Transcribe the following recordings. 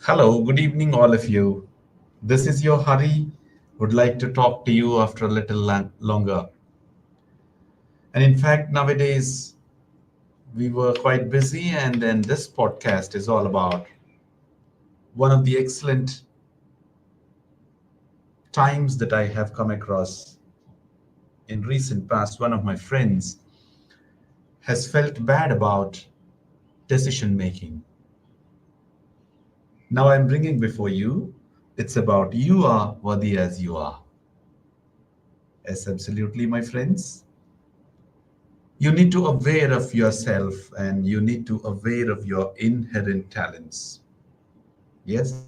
Hello, good evening, all of you. This is your Hari. Would like to talk to you after a little longer. And in fact, nowadays we were quite busy, and then this podcast is all about one of the excellent times that I have come across in recent past. One of my friends has felt bad about decision making. Now I'm bringing before you. It's about you are worthy as you are. Yes, absolutely, my friends. You need to aware of yourself and you need to aware of your inherent talents. Yes,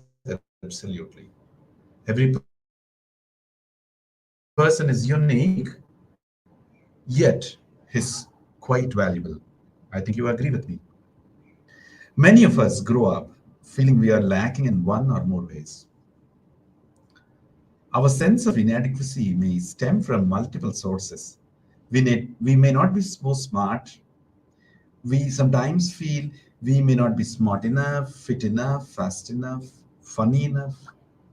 absolutely. Every person is unique, yet is quite valuable. I think you agree with me. Many of us grow up feeling we are lacking in one or more ways. Our sense of inadequacy may stem from multiple sources. We may not be so smart. We sometimes feel we may not be smart enough, fit enough, fast enough, funny enough,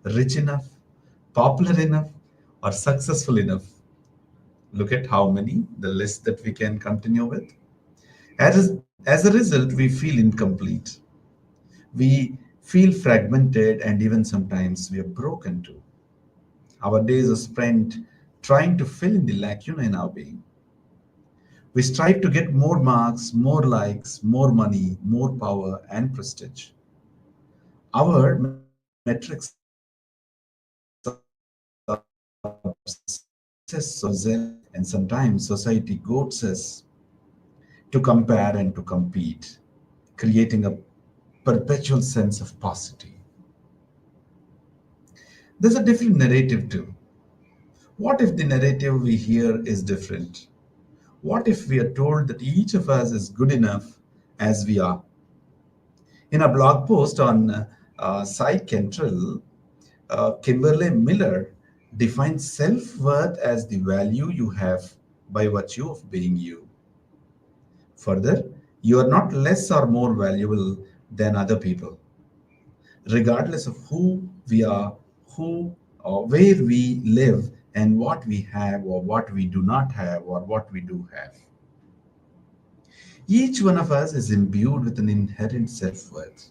rich enough, popular enough, or successful enough. Look at how many, the list that we can continue with. As a result, we feel incomplete. We feel fragmented, and even sometimes we are broken too. Our days are spent trying to fill in the lacuna in our being. We strive to get more marks, more likes, more money, more power, and prestige. Our metrics are success, and sometimes society goads us to compare and to compete, creating a perpetual sense of paucity. There's a different narrative too. What if the narrative we hear is different? What if we are told that each of us is good enough as we are? In a blog post on PsyCentral, Kimberly Miller defines self worth as the value you have by virtue of being you. Further, you are not less or more valuable than other people, regardless of who we are, who or where we live, and what we have or what we do not have or what we do have. Each one of us is imbued with an inherent self worth.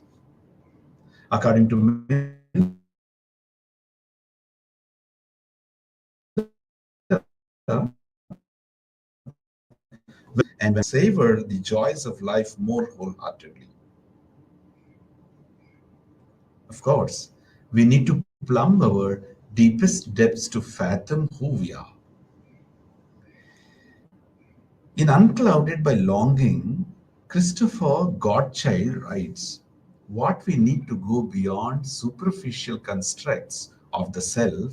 According to Miller, and savor the joys of life more wholeheartedly. Of course, we need to plumb our deepest depths to fathom who we are. In Unclouded by Longing, Christopher Godchild writes, what we need to go beyond superficial constructs of the self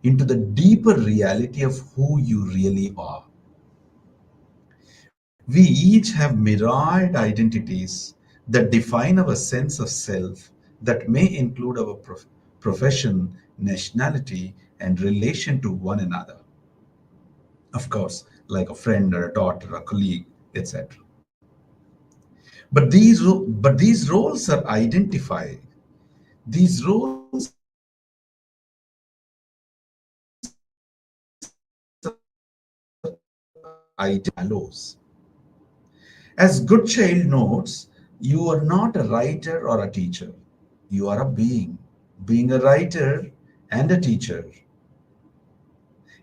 into the deeper reality of who you really are. We each have myriad identities that define our sense of self, that may include our profession, nationality, and relation to one another. Of course, like a friend or a daughter, a colleague, etc. But these roles are identified. These roles are identified. As Goodchild notes, you are not a writer or a teacher. You are a being. Being a writer and a teacher,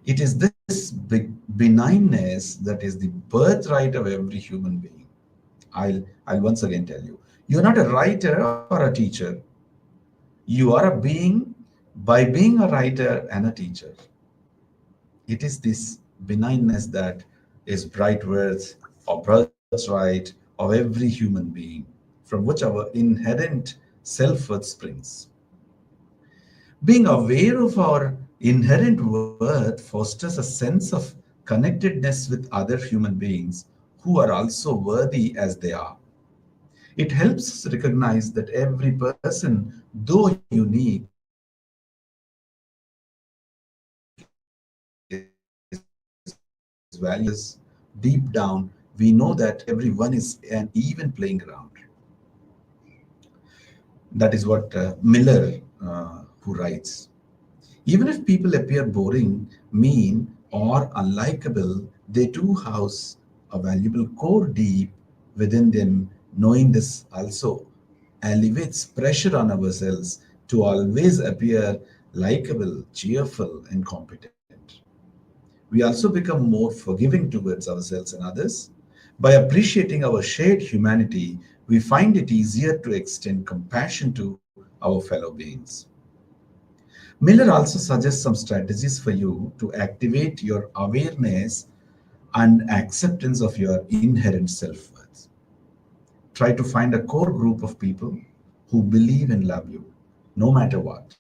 it is this benignness that is the birthright of every human being. I'll once again tell you, you're not a writer or a teacher. You are a being by being a writer and a teacher. It is this benignness that is bright worth or birthright of every human being, from which our inherent self-worth springs. Being aware of our inherent worth fosters a sense of connectedness with other human beings who are also worthy as they are. It helps us recognize that every person, though unique, is valuable, and deep down, we know that everyone is an even playing ground. That is what Miller, who writes. Even if people appear boring, mean, or unlikable, they do house a valuable core deep within them. Knowing this also alleviates pressure on ourselves to always appear likable, cheerful, and competent. We also become more forgiving towards ourselves and others. By appreciating our shared humanity, we find it easier to extend compassion to our fellow beings. Miller also suggests some strategies for you to activate your awareness and acceptance of your inherent self worth. Try to find a core group of people who believe and love you, no matter what,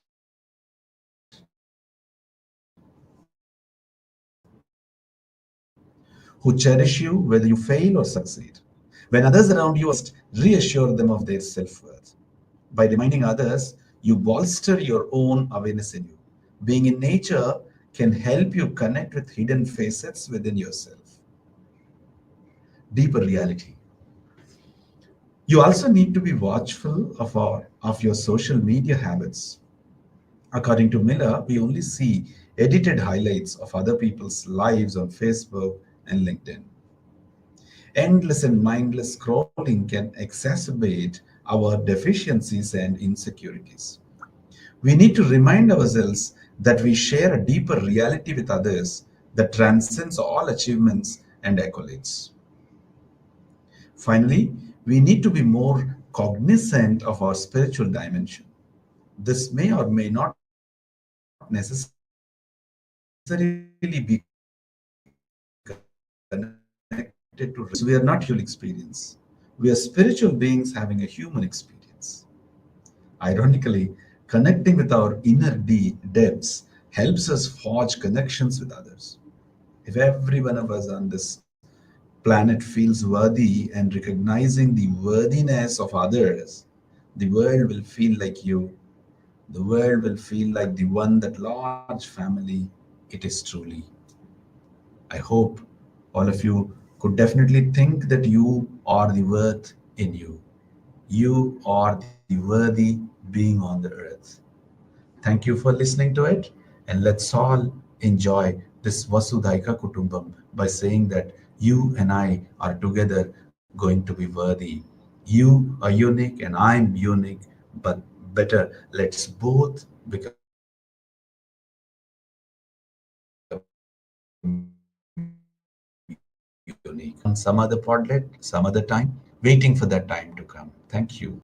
who cherish you whether you fail or succeed. When others around you are stressed, reassure them of their self worth. By reminding others, you bolster your own awareness in you. Being in nature can help you connect with hidden facets within yourself. Deeper reality. You also need to be watchful of your social media habits. According to Miller, we only see edited highlights of other people's lives on Facebook and LinkedIn. Endless and mindless scrolling can exacerbate our deficiencies and insecurities. We need to remind ourselves that we share a deeper reality with others that transcends all achievements and accolades. Finally, we need to be more cognizant of our spiritual dimension. This may or may not necessarily be connected to religion. We are not human experience. We are spiritual beings having a human experience. Ironically, connecting with our inner depths helps us forge connections with others. If every one of us on this planet feels worthy and recognizing the worthiness of others, the world will feel like you. The world will feel like the one that large family it is truly. I hope all of you could definitely think that you are the worth in you. You are the worthy being on the earth. Thank you for listening to it. And let's all enjoy this Vasudhaika Kutumbam by saying that you and I are together going to be worthy. You are unique and I'm unique, but better, let's both become unique. We'll meet on some other podlet, some other time, waiting for that time to come. Thank you.